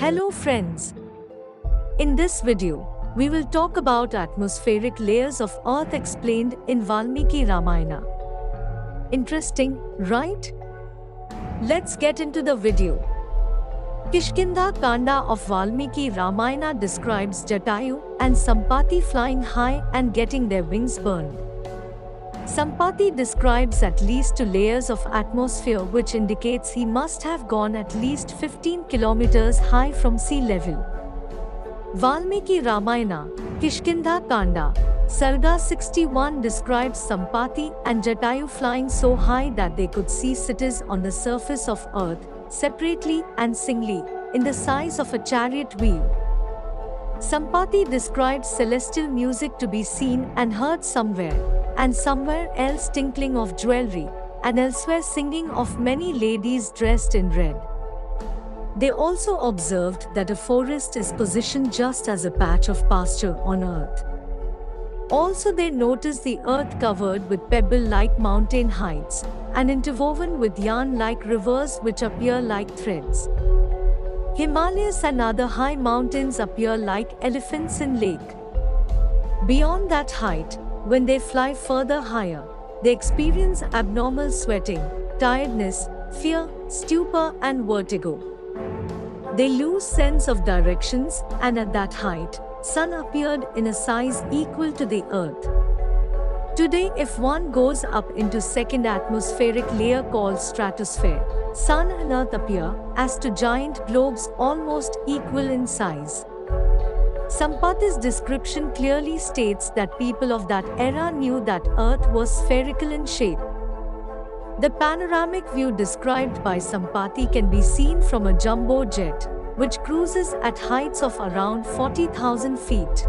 Hello friends. In this video, we will talk about atmospheric layers of Earth explained in Valmiki Ramayana. Interesting, right? Let's get into the video. Kishkinda Kanda of Valmiki Ramayana describes Jatayu and Sampati flying high and getting their wings burned. Sampati describes at least 2 layers of atmosphere, which indicates he must have gone at least 15 kilometers high from sea level. Valmiki Ramayana, Kishkinda Kanda, Sarga 61 describes Sampati and Jatayu flying so high that they could see cities on the surface of earth, separately and singly, in the size of a chariot wheel. Sampati describes celestial music to be seen and heard somewhere, and somewhere else tinkling of jewelry, and elsewhere singing of many ladies dressed in red. They also observed that a forest is positioned just as a patch of pasture on earth. Also they noticed the earth covered with pebble-like mountain heights, and interwoven with yarn-like rivers which appear like threads. Himalayas and other high mountains appear like elephants in lake. Beyond that height, when they fly further higher, they experience abnormal sweating, tiredness, fear, stupor and vertigo. They lose sense of directions, and at that height, sun appeared in a size equal to the earth. Today, if one goes up into second atmospheric layer called stratosphere, sun and earth appear as 2 giant globes almost equal in size. Sampati's description clearly states that people of that era knew that earth was spherical in shape. The panoramic view described by Sampati can be seen from a jumbo jet, which cruises at heights of around 40,000 feet.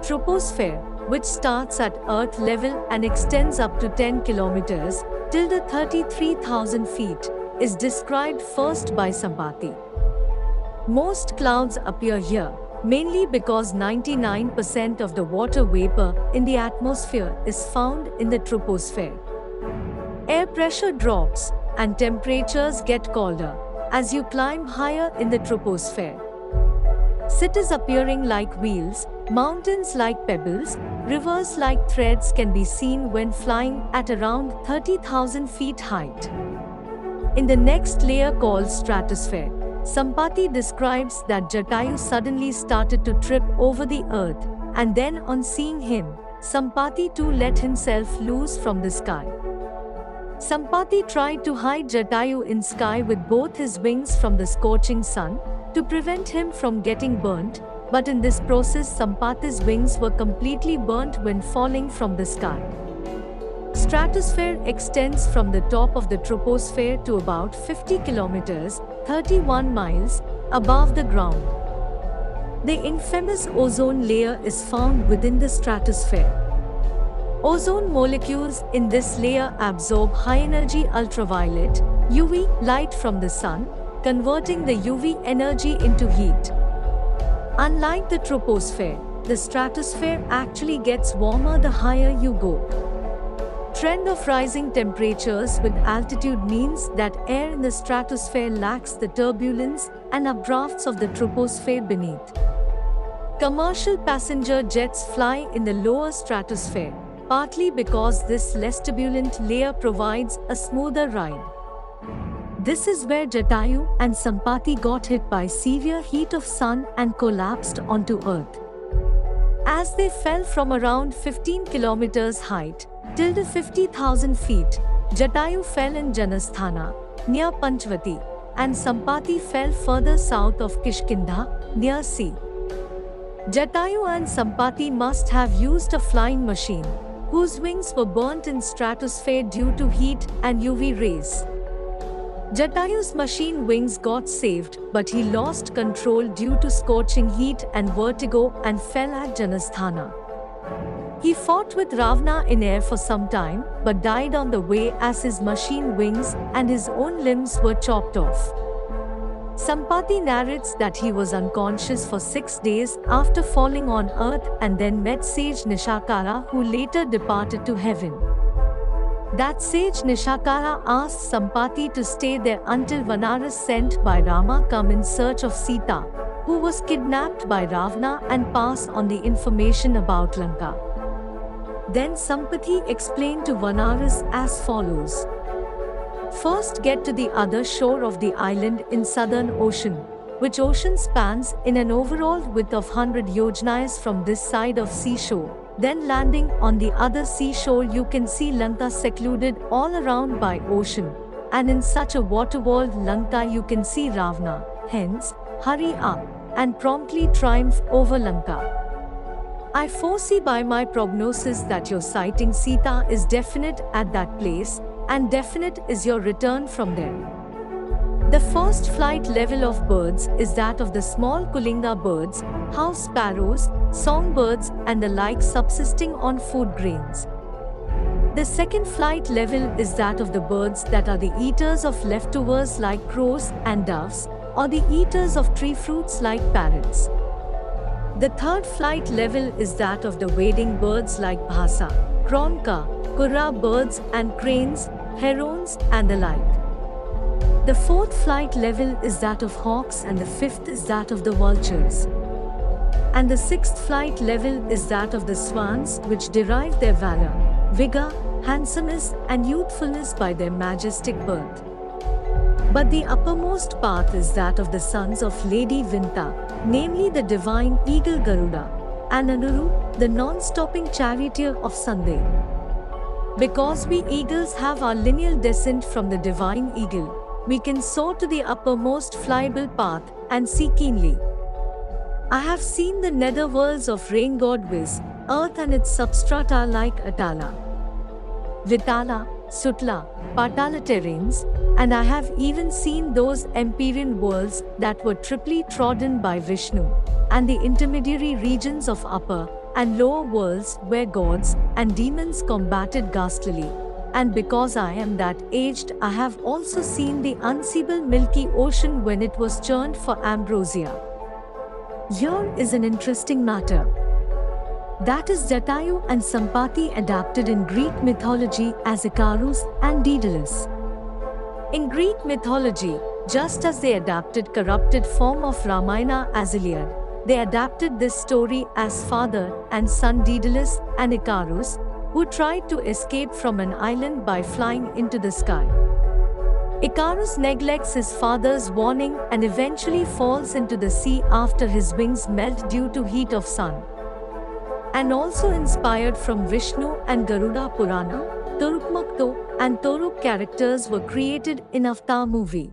Troposphere, which starts at earth level and extends up to 10 kilometers, till the 33,000 feet, is described first by Sampati. Most clouds appear here, mainly because 99% of the water vapor in the atmosphere is found in the troposphere. Air pressure drops, and temperatures get colder as you climb higher in the troposphere. Cities appearing like wheels, mountains like pebbles, rivers like threads can be seen when flying at around 30,000 feet height. In the next layer called stratosphere, Sampati describes that Jatayu suddenly started to trip over the earth, and then on seeing him, Sampati too let himself loose from the sky. Sampati tried to hide Jatayu in sky with both his wings from the scorching sun, to prevent him from getting burnt, but in this process Sampati's wings were completely burnt when falling from the sky. Stratosphere extends from the top of the troposphere to about 50 kilometers, 31 miles, above the ground. The infamous ozone layer is found within the stratosphere. Ozone molecules in this layer absorb high-energy ultraviolet (UV) light from the sun, converting the UV energy into heat. Unlike the troposphere, the stratosphere actually gets warmer the higher you go. Trend of rising temperatures with altitude means that air in the stratosphere lacks the turbulence and updrafts of the troposphere beneath. Commercial passenger jets fly in the lower stratosphere, partly because this less turbulent layer provides a smoother ride. This is where Jatayu and Sampati got hit by severe heat of sun and collapsed onto earth. As they fell from around 15 kilometers height till the 50,000 feet, Jatayu fell in Janasthana, near Panchavati, and Sampati fell further south of Kishkinda, near sea. Jatayu and Sampati must have used a flying machine, whose wings were burnt in stratosphere due to heat and UV rays. Jatayu's machine wings got saved, but he lost control due to scorching heat and vertigo and fell at Janasthana. He fought with Ravana in air for some time, but died on the way as his machine wings and his own limbs were chopped off. Sampati narrates that he was unconscious for 6 days after falling on earth and then met sage Nishakara, who later departed to heaven. That sage Nishakara asks Sampati to stay there until Vanaras sent by Rama come in search of Sita, who was kidnapped by Ravana, and pass on the information about Lanka. Then Sampati explained to Vanaras as follows. First, get to the other shore of the island in Southern Ocean, which ocean spans in an overall width of 100 yojnas from this side of seashore. Then landing on the other seashore, you can see Lanka secluded all around by ocean, and in such a water-walled Lanka you can see Ravana. Hence, hurry up and promptly triumph over Lanka. I foresee by my prognosis that your sighting Sita is definite at that place, and definite is your return from there. The first flight level of birds is that of the small Kulinga birds, house sparrows, songbirds, and the like, subsisting on food grains. The second flight level is that of the birds that are the eaters of leftovers like crows and doves, or the eaters of tree fruits like parrots. The third flight level is that of the wading birds like bhasa, kronka, kurra birds and cranes, herons, and the like. The fourth flight level is that of hawks, and the fifth is that of the vultures. And the sixth flight level is that of the swans, which derive their valor, vigor, handsomeness, and youthfulness by their majestic birth. But the uppermost path is that of the sons of Lady Vinta, namely the divine eagle Garuda, and Anuru, the non-stopping charioteer of Sunday. Because we eagles have our lineal descent from the divine eagle, we can soar to the uppermost flyable path and see keenly. I have seen the nether worlds of rain god Viz, earth and its substrata like Atala, Vitala, Sutla, Patala terrains, and I have even seen those empyrean worlds that were triply trodden by Vishnu, and the intermediary regions of upper and lower worlds where gods and demons combated ghastly. And because I am that aged, I have also seen the unseeable milky ocean when it was churned for ambrosia. Here is an interesting matter. That is Jatayu and Sampati adapted in Greek mythology as Icarus and Daedalus. In Greek mythology, just as they adapted corrupted form of Ramayana as Iliad, they adapted this story as father and son Daedalus and Icarus, who tried to escape from an island by flying into the sky. Icarus neglects his father's warning and eventually falls into the sea after his wings melt due to heat of sun. And also inspired from Vishnu and Garuda Purana, Turukmakto and Toruk characters were created in Avatar movie.